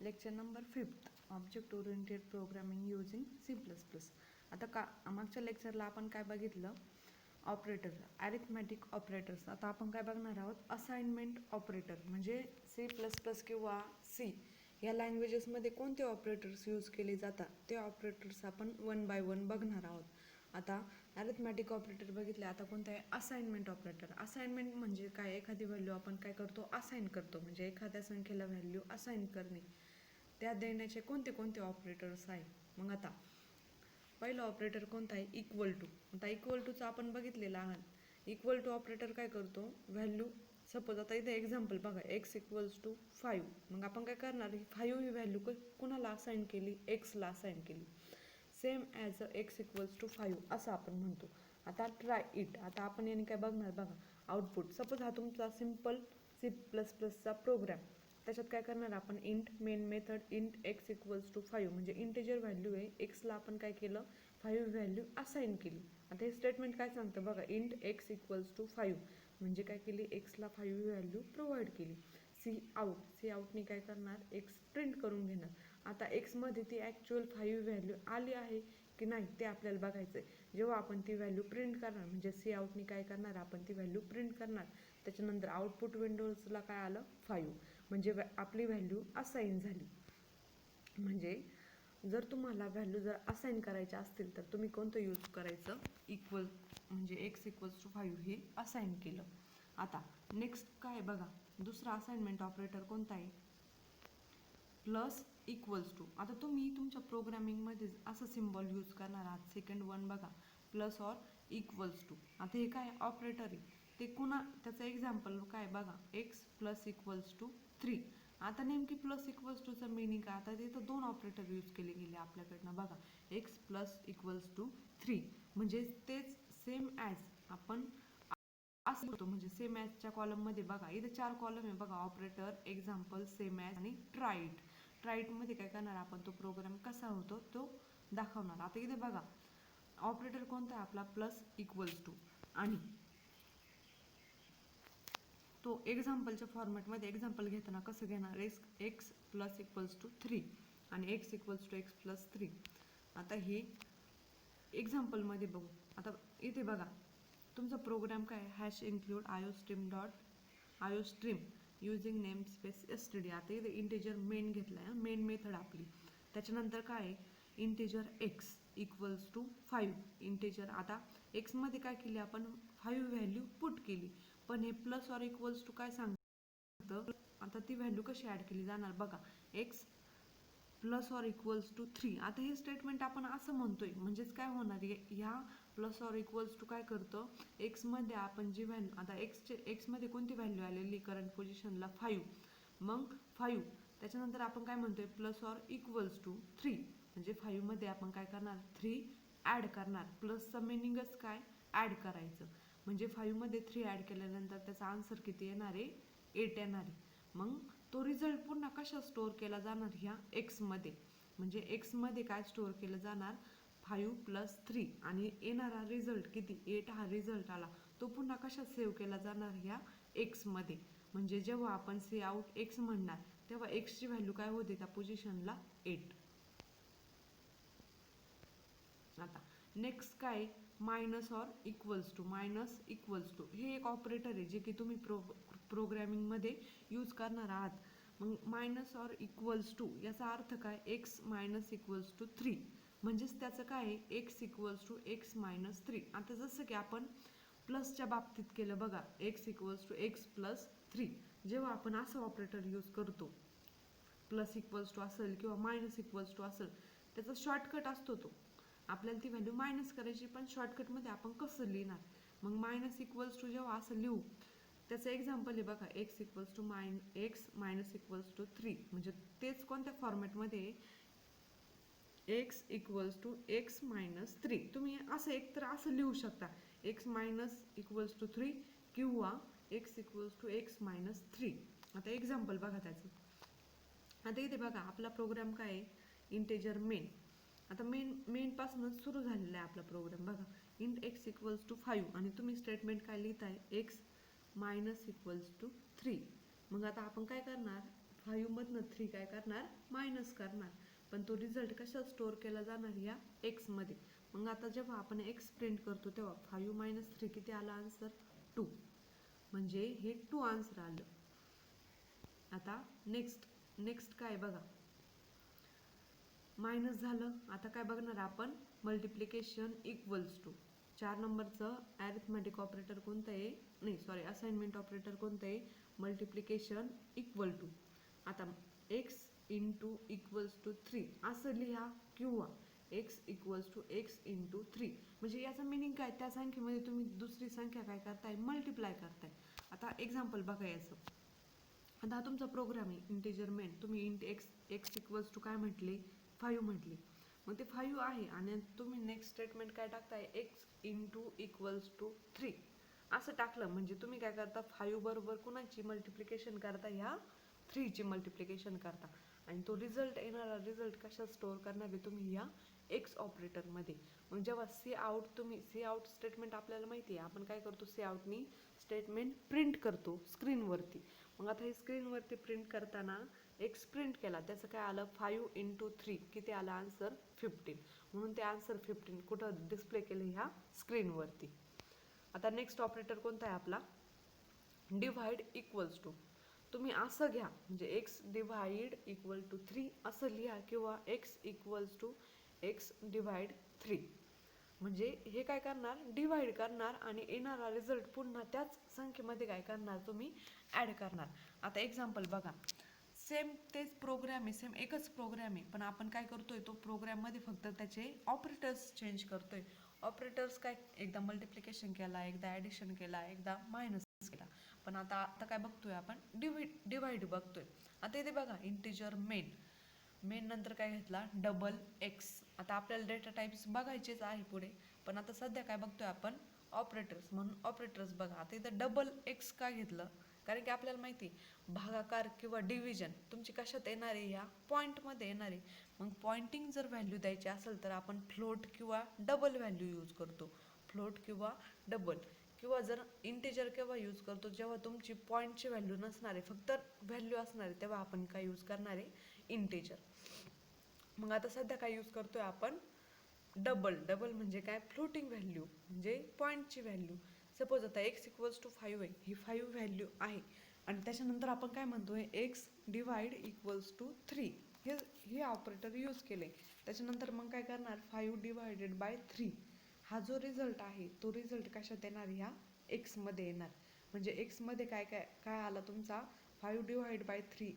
Lecture number 5 object oriented programming using C++. आता मागच्या लेक्चरला आपण काय बघितलं, ऑपरेटर, अरिथमॅटिक ऑपरेटर्स. आता आपण काय बघणार आहोत, असाइनमेंट ऑपरेटर. म्हणजे C++ किंवा C या लँग्वेजेसमध्ये कोणते ऑपरेटर्स यूज केले जातात ते ऑपरेटर्स आपण 1 बाय 1 बघणार आहोत. आता अरिथमॅटिक ऑपरेटर बघितले. आता कोणतं आहे, असाइनमेंट ऑपरेटर. असाइनमेंट म्हणजे काय, एखादी व्हॅल्यू आपण काय करतो, असाइन करतो. म्हणजे एखाद्या संख्येला व्हॅल्यू असाइन करणे, त्या देण्याचे कोणते कोणते ऑपरेटर्स आहे. मग आता पहिलं ऑपरेटर कोणतं आहे, इक्वल टू. आता इक्वल टूचं आपण बघितलेलं आहात. इक्वल टू ऑपरेटर काय करतो, व्हॅल्यू सपोज आता इथे एक्झाम्पल बघा, x = 5. मग आपण काय करणार, 5 ही व्हॅल्यू कुणाला असाइन केली, एक्सला असाइन केली. सेम ॲज x = 5 असं आपण म्हणतो. आता ट्राय इट. आता आपण याने काय बघणार बघा, आउटपुट. सपोज हा तुमचा सिम्पल C++चा प्रोग्राम. त्याच्यात काय करणार आपण, int main method int x = 5 म्हणजे इंटिजर व्हॅल्यू आहे, एक्सला आपण काय केलं, 5 व्हॅल्यू असाइन केली. आता हे स्टेटमेंट काय सांगतं बघा, इंट x = 5 म्हणजे काय केली, एक्सला 5 व्हॅल्यू प्रोव्हाइड केली. सी आउटने काय करणार, एक्स प्रिंट करून घेणार. आता एक्समध्ये ती ॲक्च्युअल 5 व्हॅल्यू आली आहे की नाही ते आपल्याला बघायचं आहे. जेव्हा आपण ती व्हॅल्यू प्रिंट करणार, म्हणजे सी आउटने काय करणार, आपण ती व्हॅल्यू प्रिंट करणार. त्याच्यानंतर आउटपुट विंडोजला काय आलं, 5. म्हणजे आपली व्हॅल्यू असाइन झाली. म्हणजे जर तुम्हाला व्हॅल्यू जर असाइन करायच्या असतील तर तुम्ही कोणतं यूज करायचं, इक्वल, म्हणजे x = 5 हे असाइन केलं. आता नेक्स्ट काय बघा, दुसरा असाइनमेंट ऑपरेटर कोणता आहे, प्लस इक्वल्स टू. आता तुम्ही तुमच्या प्रोग्रामिंगमध्ये असं सिम्बॉल यूज करणार आहात. सेकंड वन बघा, प्लस ऑर इक्वल्स टू. आता हे काय ऑपरेटर आहे, ते त्याचं एक्झाम्पल काय बघा, x + = 3. आता नेमकी प्लस इक्वल्स टूचं मिनिंग काय, आता तिथं 2 ऑपरेटर यूज केले गेले आपल्याकडनं बघा. x + 3 म्हणजे तेच सेम ॲज आपण असं होतो, म्हणजे सेम ॲजच्या कॉलममध्ये बघा, इथे 4 कॉलम आहे बघा, ऑपरेटर, एक्झाम्पल, सेम ॲज आणि ट्राईट. ट्राईटमध्ये काय करणार आपण, तो प्रोग्राम कसा होतो तो दाखवणार. आता इथे बघा ऑपरेटर कोणता आहे आपला, प्लस इक्वल्स टू. आणि तो एक्झाम्पलच्या फॉर्मॅटमध्ये एक्झाम्पल घेताना कसं घेणार, x + 3 आणि x = x + 3. आता हे एक्झाम्पलमध्ये बघू. आता इथे बघा तुमचा प्रोग्राम काय, #include iostream using namespace std. आता इथे इंटिजर मेन घेतलाय, मेन मेथड आपली. त्याच्यानंतर काय, इंटिजर x = 5. इंटिजर, आता एक्समध्ये काय केली आपण, 5 व्हॅल्यू पुट केली. पण हे प्लस ऑर इक्वल्स टू काय सांगतं, आता ती व्हॅल्यू कशी ॲड केली जाणार बघा, x +or = 3. आता हे स्टेटमेंट आपण असं म्हणतोय, म्हणजेच काय होणार, ह्या प्लस ऑर इक्वल्स टू काय करतं, एक्समध्ये आपण जी व्हॅल्यू, आता एक्समध्ये कोणती व्हॅल्यू आलेली करंट पोझिशनला 5, मग 5 त्याच्यानंतर आपण काय म्हणतोय, प्लस ऑर इक्वल्स टू 3 म्हणजे 5 मध्ये आपण काय करणार, 3 ॲड करणार. प्लसचं मिनिंगच काय, ॲड करायचं. म्हणजे 5 मध्ये 3 ॲड केल्यानंतर त्याचा आन्सर किती येणार आहे, 8 येणार आहे. मग तो रिझल्ट पुन्हा कशा स्टोअर केला जाणार, ह्या एक्समध्ये. म्हणजे एक्समध्ये काय स्टोअर केलं जाणार, 5 + 3 आणि येणारा रिझल्ट किती, 8 हा रिझल्ट आला, तो पुन्हा कशात सेव्ह केला जाणार, ह्या एक्समध्ये. म्हणजे जेव्हा आपण सी आउट एक्स म्हणणार तेव्हा एक्सची व्हॅल्यू काय होते, त्या पोझिशनला 8. आता नेक्स्ट काय, मायनस ऑर इक्वल्स टू. हे एक ऑपरेटर आहे जे की तुम्ही प्रोग्रॅमिंगमध्ये यूज करणार आहात. मग मायनस ऑर इक्वल्स टू याचा अर्थ काय, x - 3 म्हणजेच त्याचं काय आहे, x = x - 3. आता जसं की आपण प्लसच्या बाबतीत केलं बघा, x = x + 3. जेव्हा आपण असं ऑपरेटर यूज करतो, प्लस इक्वल्स टू असेल किंवा मायनस इक्वल्स टू असेल, त्याचा शॉर्टकट असतो तो. आपल्याला ती व्हॅल्यू मायनस करायची, पण शॉर्टकटमध्ये आपण कसं लिहिणार. मग मायनस इक्वल्स टू जेव्हा असं लिहू, त्याचं एक्झाम्पल आहे बघा, x - 3 म्हणजे तेच कोणत्या फॉर्मॅटमध्ये, x = x - 3. तुम्ही असं एकतर असं लिहू शकता, x - 3 किंवा x = x - 3. आता एक्झाम्पल बघा त्याचं. आता इथे बघा आपला प्रोग्राम काय आहे, इंटिजर मेन. आता मेनपासूनच सुरू झालेला आहे आपला प्रोग्राम बघा, इंट x = 5 आणि तुम्ही स्टेटमेंट काय लिहिताय, x - 3. मग आता आपण काय करणार, 5मधनं 3 काय करणार, मायनस करणार. पण तो रिझल्ट कशात स्टोअर केला जाणार, या एक्समध्ये. मग आता जेव्हा आपण एक्स प्रिंट करतो तेव्हा 5 - 3 किती आला आन्सर, 2. म्हणजे हे 2 आन्सर आलं. आता नेक्स्ट काय बघा, मायनस झालं. आता काय बघणार आपण, मल्टिप्लिकेशन इक्वल्स टू. 4 नंबरचं ॲरिथमॅटिक ऑपरेटर कोणतं आहे, नाही सॉरी असाइनमेंट ऑपरेटर कोणतं आहे, मल्टिप्लिकेशन इक्वल टू. आता एक्स इंटू इक्वल्स टू 3 असं लिहा, किंवा x equals to x into 3. म्हणजे याचं मिनिंग काय, त्या संख्येमध्ये तुम्ही दुसरी संख्या काय करताय, मल्टिप्लाय करताय. आता एक्झाम्पल बघा याचं. आता हा तुमचा प्रोग्राम आहे, इंटिजर मेन. तुम्ही इंट एक्स इक्वल्स टू काय म्हटले, 5 म्हटले. मग ते 5 आहे आणि तुम्ही नेक्स्ट स्टेटमेंट काय टाकताय, एक्स इंटू इक्वल्स टू 3 असं टाकलं. म्हणजे तुम्ही काय करता, 5 बरोबर कुणाची मल्टिप्लिकेशन करता, ह्या 3ची मल्टिप्लिकेशन करता. आणि तो रिझल्ट, येणारा रिझल्ट कशात स्टोअर करणार आहे तुम्ही, या एक्स ऑपरेटरमध्ये. मग जेव्हा सी आउट स्टेटमेंट आपल्याला माहिती आहे, आपण काय करतो, सी आउटनी स्टेटमेंट प्रिंट करतो स्क्रीनवरती. मग आता हे स्क्रीनवरती प्रिंट करताना एक्स प्रिंट केला, त्याचं काय आलं, 5 इंटू 3 किती आला आन्सर, 15. म्हणून ते आन्सर 15 कुठं डिस्प्ले केलं, ह्या स्क्रीनवरती. आता नेक्स्ट ऑपरेटर कोणता आहे आपला, डिव्हाइड इक्वल्स टू. तुम्ही असं घ्या, म्हणजे एक्स डिव्हाइड इक्वल टू 3 असं लिहा, किंवा x equals to x divide 3. म्हणजे हे काय करणार, डिव्हाइड करणार आणि येणारा रिझल्ट पुन्हा त्याच संख्येमध्ये काय करणार, तुम्ही ॲड करणार. आता एक्झाम्पल बघा, सेम तेच प्रोग्राम आहे, सेम एकच प्रोग्राम आहे, पण आपण काय करतोय, तो प्रोग्राममध्ये फक्त त्याचे ऑपरेटर्स चेंज करतोय. ऑपरेटर्स काय, एकदा मल्टिप्लिकेशन केला, एकदा ॲडिशन केला, एकदा मायनस केला. पण आता काय बघतोय आपण, डिव्हाइड बघतोय. आता इथे बघा, इंटिजर मेन नंतर काय घेतला, डबल एक्स. आता आपल्याला डेटा टाइप्स बघायचेच आहे पुढे, पण आता सध्या काय बघतोय आपण, ऑपरेटर्स. म्हणून ऑपरेटर्स बघा. आता इथं डबल एक्स का घेतलं, कारण की आपल्याला माहिती भागाकार किंवा डिव्हिजन तुमची कशात येणार आहे, या पॉईंटमध्ये येणार आहे. मग पॉइंटिंग जर व्हॅल्यू द्यायची असेल तर आपण फ्लोट किंवा डबल व्हॅल्यू यूज करतो. फ्लोट किंवा डबल. किंवा जर इंटिजर केव्हा यूज करतो, जेव्हा तुमची पॉईंटची व्हॅल्यू नसणार आहे, फक्त व्हॅल्यू असणार आहे, तेव्हा आपण काय यूज करणार आहे, इंटिजर. मग आता सध्या काय यूज करतोय आपण, डबल म्हणजे काय, फ्लोटिंग व्हॅल्यू, म्हणजे पॉईंटची व्हॅल्यू. सपोज आता एक्स इक्वल्स टू 5 आहे, ही 5 व्हॅल्यू आहे, आणि त्याच्यानंतर आपण काय म्हणतोय, एक्स डिवाइड इक्वल्स टू 3 हे ऑपरेटर यूज केले. त्याच्यानंतर मग काय करणार, 5 डिवायडेड बाय 3 हा जो रिझल्ट आहे, तो रिझल्ट कशात येणार, ह्या एक्समध्ये येणार. म्हणजे एक्समध्ये काय आला तुमचा, 5 डिवाइड बाय 3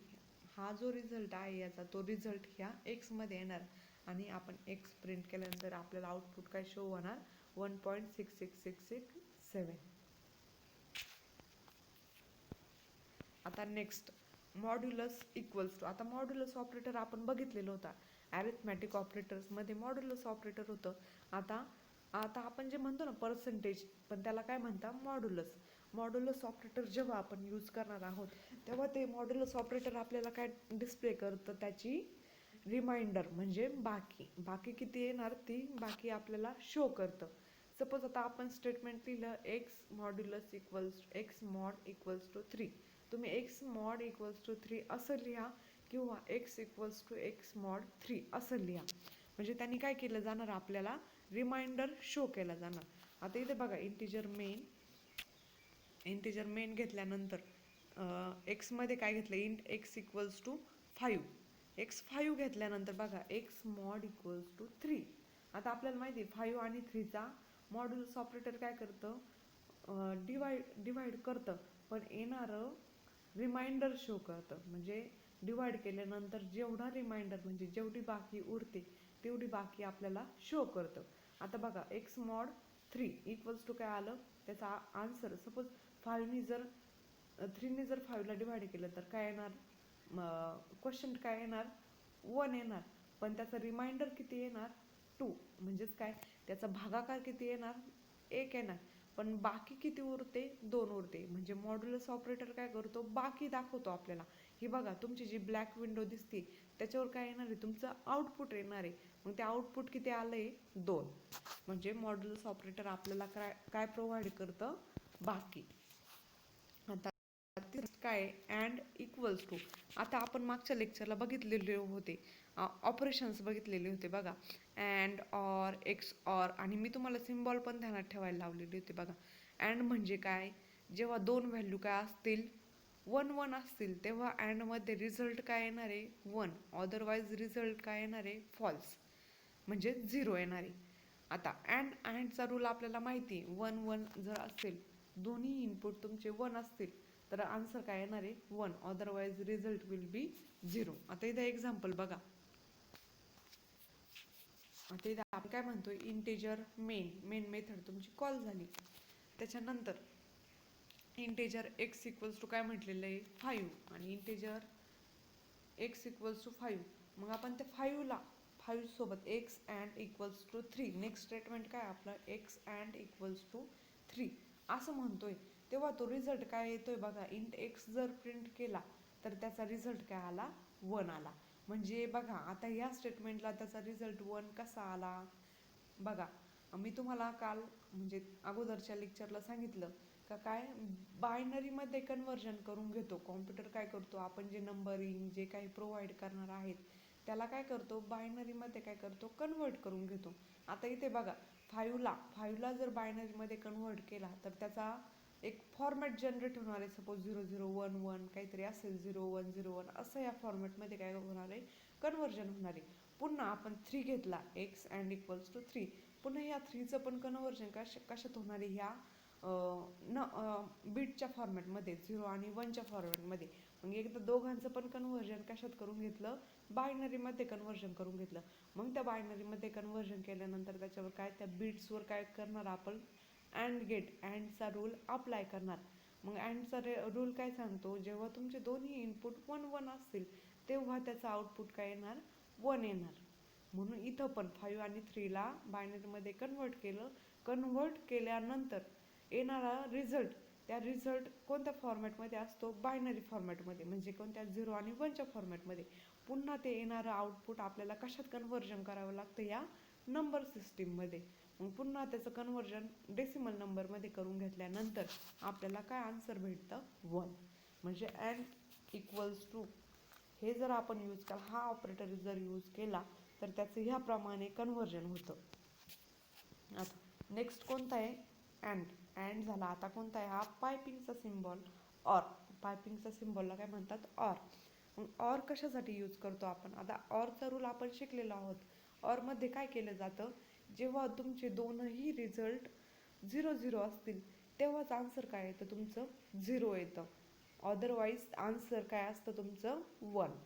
हा जो रिझल्ट आहे याचा, तो रिझल्ट ह्या एक्समध्ये येणार. आणि आपण एक्स प्रिंट केल्यानंतर आपल्याला आउटपुट काय शो होणार, 1.66667. आता नेक्स्ट मॉड्युलस इक्वल्स टू. आता मॉड्युलस ऑपरेटर आपण बघितलेलं होता, ॲरिथमॅटिक ऑपरेटर्समध्ये मॉड्युलस ऑपरेटर होतं. आता आपण जे म्हणतो ना पर्सेंटेज, पण त्याला काय म्हणता, मॉड्युलस ऑपरेटर जेव्हा आपण यूज करणार आहोत, तेव्हा ते मॉड्युलस ऑपरेटर आपल्याला काय डिस्प्ले करतं, त्याची रिमाइंडर. म्हणजे बाकी किती येणार, ती बाकी आपल्याला शो करतं. सपोज आता आपण स्टेटमेंट लिहिलं, x modulus x mod equals to 3. तुम्ही एक्स मॉड इक्वल्स टू 3 असं लिहा, किंवा x equals to x mod 3 असं लिहा. म्हणजे त्यांनी काय केलं जाणार, आपल्याला रिमाइंडर शो केला जाणार. आता इथे बघा, इंटिजर मेन घेतल्यानंतर एक्समध्ये काय घेतलं, int x equals to 5. X 5 घेतल्यानंतर बघा, एक्स मॉड इक्वल्स टू 3. आता आपल्याला माहिती आहे 5 आणि 3चा मॉड्युलस ऑपरेटर काय करतं, डिवाइड करतं, पण येणारं रिमाइंडर शो करतं. म्हणजे डिवाइड केल्यानंतर जेवढा रिमाइंडर, म्हणजे जेवढी बाकी उरते तेवढी बाकी आपल्याला शो करतं. आता बघा, एक्स मॉड 3 इक्वल्स टू काय आलं, त्याचा आन्सर. सपोज 3ने जर 5ला डिवाइड केलं तर काय येणार, क्वेश्चन काय येणार, 1 येणार. पण त्याचा रिमाइंडर किती येणार, 2. म्हणजेच काय, त्याचा भागाकार किती येणार, 1 येणार. पण बाकी किती उरते, 2 उरते. म्हणजे मॉड्युलस ऑपरेटर काय करतो, बाकी दाखवतो आपल्याला. ही बघा, तुमची जी ब्लॅक विंडो दिसते त्याच्यावर काय येणार आहे, तुमचं आउटपुट येणार आहे. मग ते आउटपुट किती आलं आहे, 2. म्हणजे मॉड्युलस ऑपरेटर आपल्याला काय प्रोव्हाइड करतं, बाकी. आता काय अँड इक्वल्स टू. आता आपण मागच्या लेक्चरला बघितलेले होते, ऑपरेशन्स बघितलेले होते बघा, अँड, ऑर, एक्स ऑर, आणि मी तुम्हाला सिम्बॉल पण ध्यानात ठेवायला लावलेले होते बघा. अँड म्हणजे काय, जेव्हा दोन व्हॅल्यू काय असतील, 1 1 असतील, तेव्हा अँडमध्ये रिझल्ट काय येणार आहे, 1, अदरवाईज रिझल्ट काय येणार आहे, फॉल्स, म्हणजे 0 येणार आहे. आता अँडचा रूल आपल्याला माहिती आहे, 1 1 जर असेल, दोन्ही इनपुट तुमचे 1 असतील, तर आन्सर काय येणार आहे, 1, अदरवाईज रिझल्ट विल बी 0. आता इथं एक्झाम्पल बघा. आता इथं आपण काय म्हणतोय, इंटेजर मेन मेथड तुमची कॉल झाली. त्याच्यानंतर इंटेजर एक्स इक्वल्स टू काय म्हटलेलं आहे, 5, आणि इंटेजर एक्स इक्वल्स टू 5. मग आपण त्या 5 सोबत x and equals to 3, next statement काय आपलं, एक्स अँड इक्वल्स टू 3 असं म्हणतोय. तेव्हा तो रिझल्ट काय येतोय बघा, इंट एक्स जर प्रिंट केला तर त्याचा रिझल्ट काय आला, 1 आला. म्हणजे बघा आता या स्टेटमेंटला त्याचा रिझल्ट 1 कसा आला बघा. मी तुम्हाला काल म्हणजे अगोदरच्या लेक्चरला सांगितलं का, काय बायनरीमध्ये कन्वर्जन करून घेतो कॉम्प्युटर. काय करतो आपण, जे नंबरिंग जे काही प्रोव्हाइड करणार आहेत त्याला काय करतो, बायनरीमध्ये काय करतो, कन्वर्ट करून घेतो. आता इथे बघा, 5ला जर बायनरीमध्ये कन्वर्ट केला तर त्याचा एक फॉर्मॅट जनरेट होणार आहे. सपोज 0011 काहीतरी असेल, 0101 असं या फॉर्मॅटमध्ये काय होणार आहे, कन्वर्जन होणार आहे. पुन्हा आपण 3 घेतला, एक्स अँड इक्वल्स टू 3, पुन्हा या 3चं पण कन्वर्जन कशात होणार आहे, ह्या बीटच्या फॉर्मॅटमध्ये, 0 आणि 1च्या फॉर्मॅटमध्ये. मग एकदा दोघांचं पण कन्वर्जन कशात करून घेतलं, बायनरीमध्ये कन्वर्जन करून घेतलं. मग त्या बायनरीमध्ये कन्वर्जन केल्यानंतर त्याच्यावर काय, त्या बीट्सवर काय करणार आपण, अँड गेट, अँडचा रूल अप्लाय करणार. मग अँडचा रूल काय सांगतो, जेव्हा तुमचे दोन्ही इनपुट 1 1 असतील तेव्हा त्याचं आउटपुट काय येणार, 1 येणार. म्हणून इथं पण 5 आणि 3ला बायनरीमध्ये कन्वर्ट केल्यानंतर येणारा रिझल्ट, त्या रिझल्ट कोणत्या फॉर्मॅटमध्ये असतो, बायनरी फॉर्मॅटमध्ये, म्हणजे कोणत्या 0 आणि 1च्या फॉर्मॅटमध्ये. पुन्हा ते येणारं आउटपुट आपल्याला कशात कन्वर्जन करावं लागतं, या नंबर सिस्टीममध्ये. मग पुन्हा त्याचं कन्वर्जन डेसिमल नंबरमध्ये करून घेतल्यानंतर आपल्याला काय आन्सर भेटतं, 1. म्हणजे अँड इक्वल्स टू हे जर आपण यूज केला, हा ऑपरेटर जर यूज केला तर त्याचं ह्याप्रमाणे कन्वर्जन होतं. आता नेक्स्ट कोणता आहे, अँड झाला. आता कोणता आहे हा, पायपिंगचा सिम्बॉल, ऑर. पायपिंगचा सिम्बॉलला काय म्हणतात, ऑर. मग ऑर कशासाठी यूज करतो आपण, आता ऑरचा रूल आपण शिकलेलो आहोत. ऑरमध्ये काय केलं जातं, जेव्हा तुमचे दोनही रिझल्ट 0 0 असतील तेव्हाच आन्सर काय येतं, तुमचं 0 येतं. अदरवाईज आन्सर काय असतं तुमचं, 1.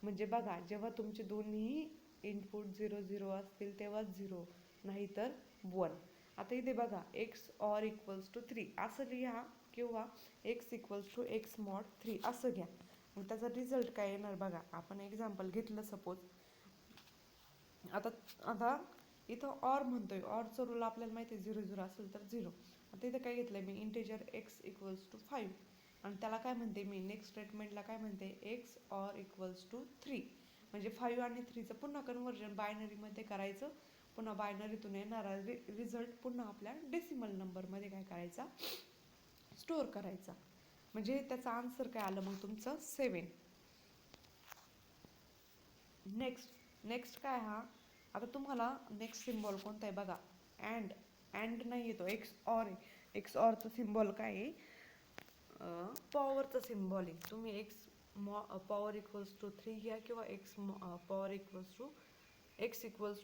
म्हणजे बघा, जेव्हा तुमचे दोन्ही इनपुट 0 0 असतील तेव्हाच 0, नाहीतर 1. आता इथे बघा, एक्स ऑर इक्वल्स टू 3 असं लिहा, किंवा x equals to x mod 3 असं घ्या. मग त्याचा रिझल्ट काय येणार बघा. आपण एक्झाम्पल घेतलं सपोज. आता इथं ऑर म्हणतोय, ऑरचं रूल आपल्याला माहिती आहे, 0 0 असेल तर 0. आता इथं काय घेतलंय मी, इंटेजर एक्स इक्वल्स टू 5, आणि त्याला काय म्हणते मी, नेक्स्ट स्टेटमेंटला काय म्हणते, एक्स ऑर इक्वल्स टू 3. म्हणजे 5 आणि 3चं पुन्हा कन्वर्जन बायनरीमध्ये करायचं. पुन्हा बायनरीतून येणारा रिझल्ट पुन्हा आपल्या डेसिमल नंबरमध्ये काय करायचा, स्टोअर करायचा. म्हणजे त्याचा आन्सर काय आलं मग तुमचं, 7. नेक्स्ट काय हा, आता तुम्हाला नेक्स्ट सिम्बॉल कोणता आहे बघा, अँड नाही येतो, एक्स ऑर आहे. एक्स ऑरचं सिम्बॉल काय आहे, पॉवरचं सिम्बॉल आहे. तुम्ही एक्स पॉवर इक्वल्स टू 3 घ्या, किंवा x power equals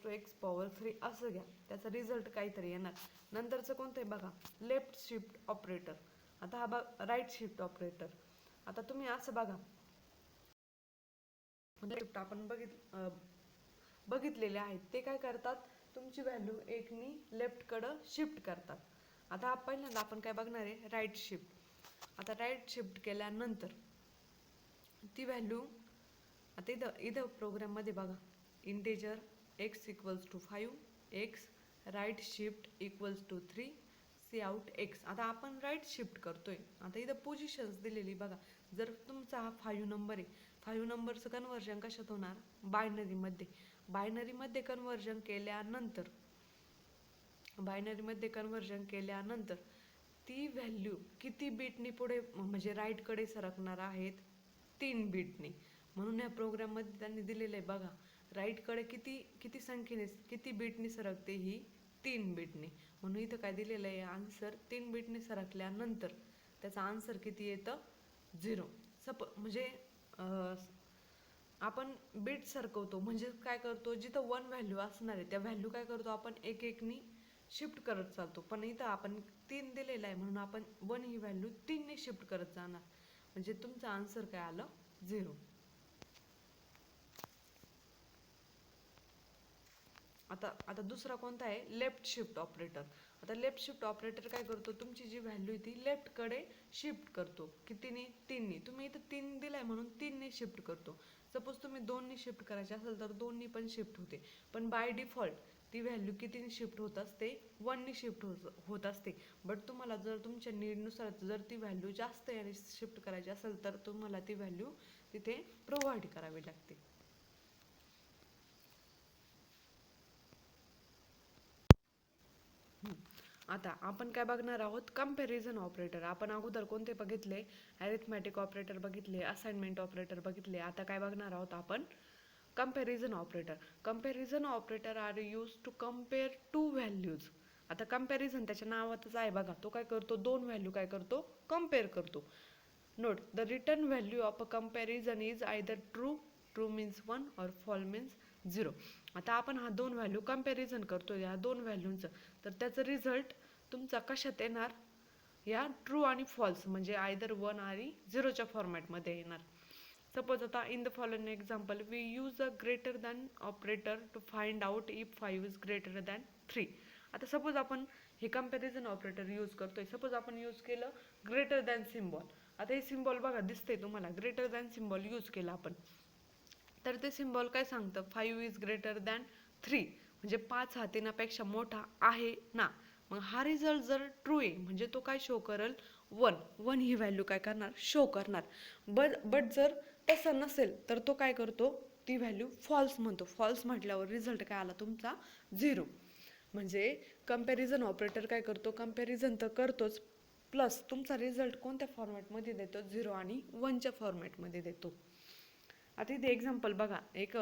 to x power 3 असं घ्या, त्याचा रिझल्ट काहीतरी येणार. नंतरचं कोणतं आहे बघा, लेफ्ट शिफ्ट ऑपरेटर. आता हा बघा, राईट शिफ्ट ऑपरेटर. आता तुम्ही असं बघा, शिफ्ट आपण बघितलेले आहेत, ते काय करतात, तुमची व्हॅल्यू एकनी लेफ्टकडं शिफ्ट करतात. आता पहिल्यांदा आपण काय बघणार आहे, राईट शिफ्ट. आता राईट शिफ्ट केल्यानंतर ती व्हॅल्यू, आता इथं प्रोग्राममध्ये बघा, integer x equals to 5, x right shift equals to 3, C out x. आता आपण राईट शिफ्ट करतोय. आता इथं पोझिशन्स दिलेली बघा, जर तुमचा हा 5 नंबर आहे, 5 नंबरचं कन्वर्जन कशात होणार, बायनरीमध्ये कन्वर्जन केल्यानंतर ती व्हॅल्यू किती बीटनी पुढे म्हणजे राईटकडे सरकणार आहेत, 3 बीटनी. म्हणून या प्रोग्राममध्ये त्यांनी दिलेलं आहे बघा, राईटकडे किती किती संख्येने किती बीटनी सरकते ही 3 बीटनी. म्हणून इथं काय दिलेलं आहे आन्सर, 3 बीटनी सरकल्यानंतर त्याचा आन्सर किती येतं, 0. म्हणजे आपण बीट सरकवतो म्हणजे काय करतो, जिथं 1 व्हॅल्यू असणार आहे त्या व्हॅल्यू काय करतो आपण एक एकनी शिफ्ट करत चालतो. पण इथं आपण 3 दिलेला आहे म्हणून आपण 1 ही व्हॅल्यू 3 ने शिफ्ट करत जाणार. म्हणजे तुमचा आन्सर काय आलं, 0. आता आता दुसरा कोणता आहे, लेफ्ट शिफ्ट ऑपरेटर. आता लेफ्ट शिफ्ट ऑपरेटर काय करतो, तुमची जी व्हॅल्यू ती लेफ्टकडे शिफ्ट करतो. कितीने, 3 ने. तुम्ही इथं 3 दिलाय म्हणून 3 ने शिफ्ट करतो. सपोज तुम्ही 2 ने शिफ्ट करायचे असेल तर 2 ने पण शिफ्ट होते. पण बाय डिफॉल्ट ती व्हॅल्यू कितीने शिफ्ट होत असते, 1 ने शिफ्ट होत असते. बट तुम्हाला जर तुमच्या नीडनुसार जर ती व्हॅल्यू जास्त याने शिफ्ट करायची असेल तर तुम्हाला ती व्हॅल्यू तिथे प्रोव्हाइड करावी लागते. आता आपण काय बघणार आहोत, कंपॅरिझन ऑपरेटर. आपण अगोदर कोणते बघितले, अरिथमॅटिक ऑपरेटर बघितले, असाइनमेंट ऑपरेटर बघितले. आता काय बघणार आहोत आपण, comparison operator. Comparison operator are use to compare two values. आता कंपॅरिझन त्याच्या नावातच आहे बघा, तो काय करतो, दोन व्हॅल्यू काय करतो, कम्पेअर करतो. Note the return value of a comparison is either true, true means 1 और फॉल मीन्स 0. आता आपण हा दोन व्हॅल्यू कंपॅरिझन करतो या दोन व्हॅल्यूंचं, तर त्याचं रिझल्ट तुमचा कशात येणार, या ट्रू आणि फॉल्स म्हणजे आयदर 1 आणि 0च्या फॉर्मॅटमध्ये येणार. सपोज आता in the following example we use a greater than operator to find out if 5 is greater than 3. आता सपोज आपण हे कंपॅरिझन ऑपरेटर यूज करतोय. सपोज आपण यूज केलं ग्रेटर दॅन सिम्बॉल. आता हे सिम्बॉल बघा दिसतंय तुम्हाला, ग्रेटर दॅन सिम्बॉल यूज केला आपण, तर ते सिम्बॉल काय सांगतं, 5 इज ग्रेटर दॅन 3 म्हणजे 5 हा 3पेक्षा मोठा आहे ना. मग हा रिझल्ट जर ट्रू आहे म्हणजे तो काय शो करेल, 1 ही व्हॅल्यू काय करणार, शो करणार. बट जर तसं नसेल तर तो काय करतो, ती व्हॅल्यू फॉल्स म्हणतो. फॉल्स म्हटल्यावर रिझल्ट काय आला तुमचा, 0. म्हणजे कंपॅरिझन ऑपरेटर काय करतो, कंपॅरिझन तर करतोच, प्लस तुमचा रिझल्ट कोणत्या फॉर्मॅटमध्ये देतो, 0 आणि 1च्या फॉर्मॅटमध्ये देतो. आता इथे एक्झाम्पल बघा, एक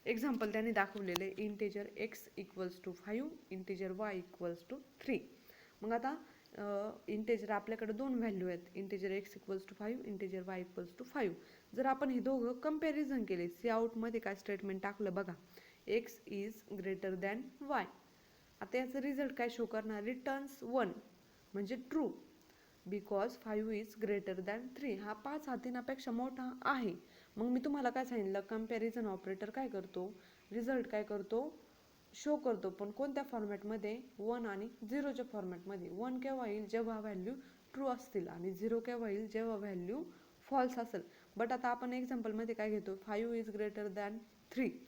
एक्झाम्पल त्यांनी दाखवलेलं आहे, integer x equals to 5, integer y equals to 3. मग आता इंटेजर आपल्याकडे दोन व्हॅल्यू आहेत, integer x equals to 5, integer y equals to 5. जर आपण हे दोघं कंपॅरिझन केले, सी आउटमध्ये काय स्टेटमेंट टाकलं बघा, x is greater than y. आता याचं रिझल्ट काय शो करणार, रिटर्न्स 1 म्हणजे true, because 5 is greater than 3. हा 5 हा 3पेक्षा मोठा आहे. मग मी तुम्हाला काय सांगितलं, कंपॅरिझन ऑपरेटर काय करतो, रिझल्ट काय करतो, शो करतो, पण कोणत्या फॉर्मॅटमध्ये, 1 आणि 0च्या फॉर्मॅटमध्ये. 1 केव्हा येईल, जेव्हा व्हॅल्यू ट्रू असतील, आणि 0 केव्हा येईल, जेव्हा व्हॅल्यू फॉल्स असेल. बट आता आपण एक्झाम्पलमध्ये काय घेतो, 5 इज ग्रेटर दॅन 3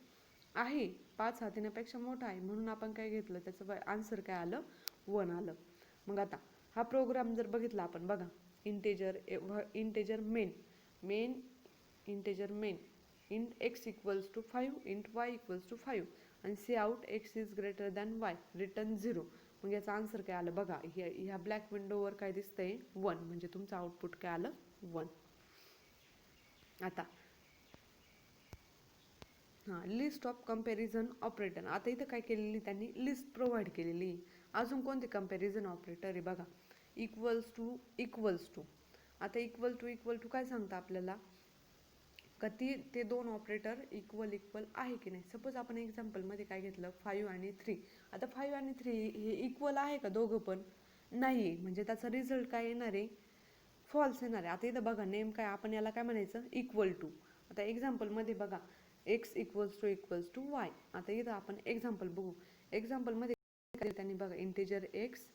आहे, 5 हा 3पेक्षा मोठा आहे, म्हणून आपण काय घेतलं, त्याचं आन्सर काय आलं, 1 आलं. मग आता हा प्रोग्राम जर बघितला आपण बघा, integer main integer main int x equals to 5, int y equals to 5, आणि C out x is greater than y, return 0. मग याचा आन्सर काय आलं बघा, ह्या ब्लॅक विंडोवर काय दिसतंय, 1, म्हणजे तुमचं आउटपुट काय आलं, 1. आता लिस्ट ऑफ कंपॅरिझन ऑपरेटर. आता इथं काय केलेली त्यांनी, लिस्ट प्रोव्हाइड केलेली. अजून कोणते कंपॅरिझन ऑपरेटर आहे बघा, इक्वल्स टू. आता इक्वल टू काय सांगतं आपल्याला, का ते दोन ऑपरेटर इक्वल आहे की नाही. सपोज आपण एक्झाम्पलमध्ये काय घेतलं, 5 आणि 3. आता 5 आणि 3 हे इक्वल आहे का, दोघं पण नाही, म्हणजे त्याचा रिझल्ट काय येणार आहे, फॉल्स येणार आहे. आता इथं बघा नेम काय, आपण याला काय म्हणायचं, इक्वल टू. आता एक्झाम्पलमध्ये बघा, x इक्वल्स टू y. आता इथं आपण एक्झाम्पल बघू. एक्झाम्पलमध्ये काय त्यांनी बघा, integer x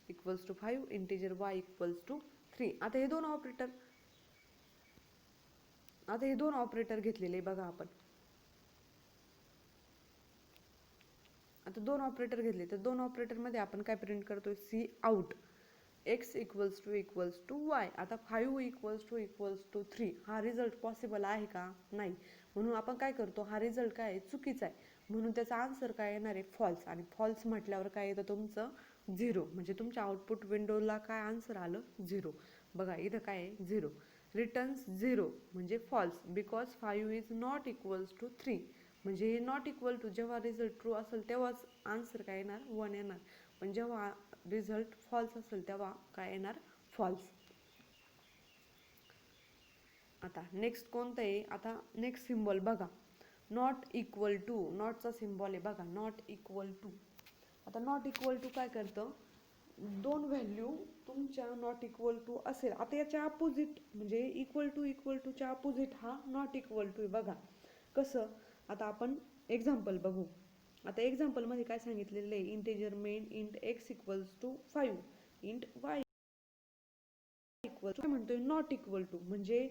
equals to 5, integer y equals to 3. आता हे दोन ऑपरेटर घेतलेले बघा आपण. आता दोन ऑपरेटर घेतले, तर दोन ऑपरेटरमध्ये आपण काय प्रिंट करतोय, C out x equals to y. आता 5 इक्वल्स टू 3 हा रिझल्ट पॉसिबल आहे का, नाही. म्हणून आपण काय करतो, हा रिझल्ट काय आहे, चुकीचा आहे, म्हणून त्याचा आन्सर काय येणार आहे, फॉल्स. आणि फॉल्स म्हटल्यावर काय येतं तुमचं, 0, म्हणजे तुमच्या आउटपुट विंडोला काय आन्सर आलं 0. बघा इथं काय आहे 0. रिटर्न्स 0 म्हणजे false because 5 is not equals to 3, म्हणजे हे नॉट इक्वल टू जेव्हा रिझल्ट ट्रू असेल तेव्हाच आन्सर काय येणार 1 येणार, पण जेव्हा रिझल्ट फॉल्स असेल तेव्हा काय येणार फॉल्स. आता नेक्स्ट कोणतं आहे, आता नेक्स्ट सिम्बॉल बघा नॉट इक्वल टू, नॉटचा सिम्बॉल आहे बघा नॉट इक्वल टू. आता नॉट इक्वल टू काय करतं, दोन व्हॅल्यू तुमच्या नॉट इक्वल टू असेल, आता याच्या अपोजिट म्हणजे इक्वल टूच्या अपोजिट हा नॉट इक्वल टू आहे. बघा कसं, आता आपण एक्झाम्पल बघू. आता एक्झाम्पलमध्ये काय सांगितलेलं आहे, integer main int x equals to 5 int y equal to, काय म्हणतोय नॉट इक्वल टू. म्हणजे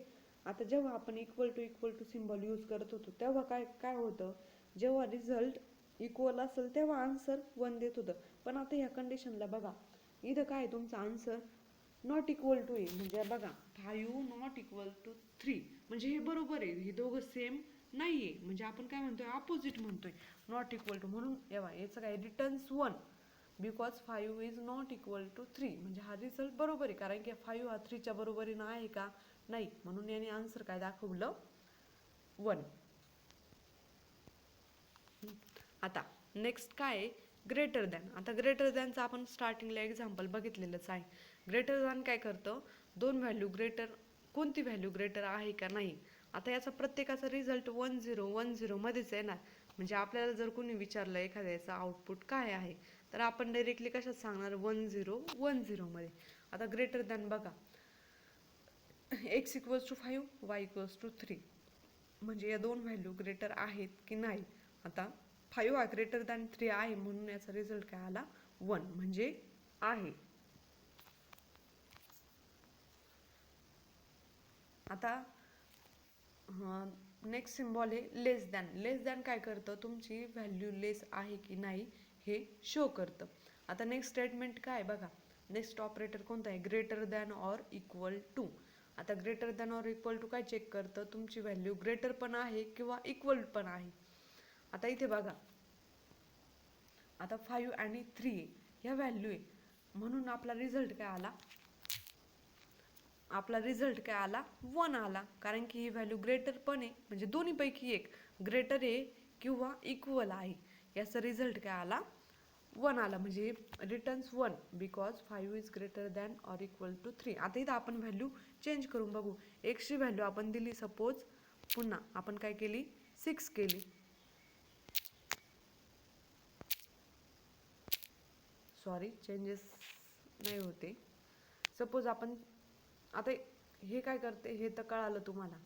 आता जेव्हा आपण इक्वल टू सिम्बॉल यूज करत होतो तेव्हा काय काय होतं, जेव्हा रिझल्ट इक्वल असेल तेव्हा आन्सर 1 देत होतं, पण आता ह्या कंडिशनला बघा इथं काय तुमचा आन्सर नॉट इक्वल टू आहे. म्हणजे बघा 5 नॉट इक्वल टू 3, म्हणजे हे बरोबर आहे, हे दोघं सेम नाहीये, म्हणजे आपण काय म्हणतोय अपोजिट म्हणतोय नॉट इक्वल टू. म्हणून याचं काय returns 1 because 5 is not equal to 3, म्हणजे हा रिझल्ट बरोबर आहे, कारण की 5 हा 3च्या बरोबरीनं आहे का नाही, म्हणून याने आन्सर काय दाखवलं 1. आता नेक्स्ट काय आहे ग्रेटर दॅन. आता ग्रेटर दॅनचं आपण स्टार्टिंगला एक्झाम्पल बघितलेलंच आहे. ग्रेटर दॅन काय करतं, दोन व्हॅल्यू ग्रेटर, कोणती व्हॅल्यू ग्रेटर आहे का नाही. आता याचा प्रत्येकाचा रिझल्ट 1 0 मध्येच येणार, म्हणजे आपल्याला जर कोणी विचारलं एखाद्याचं आउटपुट काय आहे तर आपण डायरेक्टली कशात सांगणार 1 0 मध्ये. आता ग्रेटर दॅन बघा x equals to 5 y equals to 3, म्हणजे या दोन व्हॅल्यू ग्रेटर आहेत की नाही. आता 5 हा ग्रेटर दॅन 3 आहे, म्हणून याचा रिझल्ट काय आला 1, म्हणजे आहे. आता नेक्स्ट सिम्बॉल आहे लेस दॅन. लेस दॅन काय करतं, तुमची व्हॅल्यू लेस आहे की नाही हे शो करतं. आता नेक्स्ट स्टेटमेंट काय बघा, नेक्स्ट ऑपरेटर कोणता आहे greater than or equal to. आता greater than or equal to काय चेक करतं, तुमची व्हॅल्यू ग्रेटर पण आहे किंवा इक्वल पण आहे. आता इथे बघा आता 5 आणि 3 ह्या व्हॅल्यू आहे, म्हणून आपला रिझल्ट काय आला, आपला रिझल्ट काय आला 1 आला, कारण की ही व्हॅल्यू ग्रेटर पण आहे, म्हणजे दोन्हीपैकी एक ग्रेटर आहे किंवा इक्वल आहे, याचा रिझल्ट काय आला 1 आला, म्हणजे returns 1 because 5 is greater than or equal to 3. आता इथं आपण व्हॅल्यू चेंज करून बघू. एक्सची व्हॅल्यू आपण दिली सपोज, पुन्हा आपण काय केली 6 केली, सॉरी चेंजेस नाही होते. सपोज आपण आता हे काय करते हे तर कळालं तुम्हाला,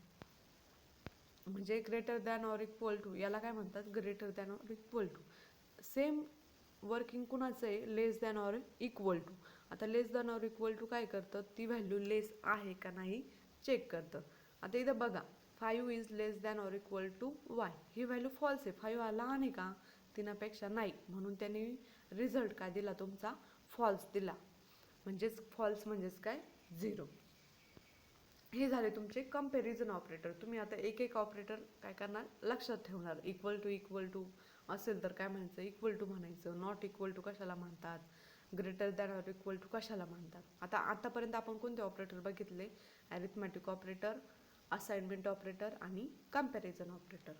म्हणजे greater than or equal to याला काय म्हणतात greater than or equal to. Same working कुणाचं आहे less than or equal to. आता less than or equal to काय करतं, ती व्हॅल्यू लेस आहे का नाही चेक करतं. आता इथं बघा 5 is less than or equal to y, ही व्हॅल्यू फॉल्स आहे, 5 हा लहान आहे का तिनापेक्षा नाही, म्हणून त्याने रिझल्ट काय दिला तुमचा फॉल्स दिला, म्हणजेच फॉल्स म्हणजेच काय 0. हे झाले तुमचे कंपॅरिझन ऑपरेटर. तुम्ही आता एक एक ऑपरेटर काय करणार लक्षात ठेवणार. इक्वल टू असेल तर काय म्हणायचं इक्वल टू म्हणायचं, नॉट इक्वल टू कशाला म्हणतात, greater than or equal to कशाला म्हणतात. आता आतापर्यंत आपण कोणते ऑपरेटर बघितले, ॲरिथमॅटिक ऑपरेटर, असाइनमेंट ऑपरेटर आणि कंपॅरिझन ऑपरेटर.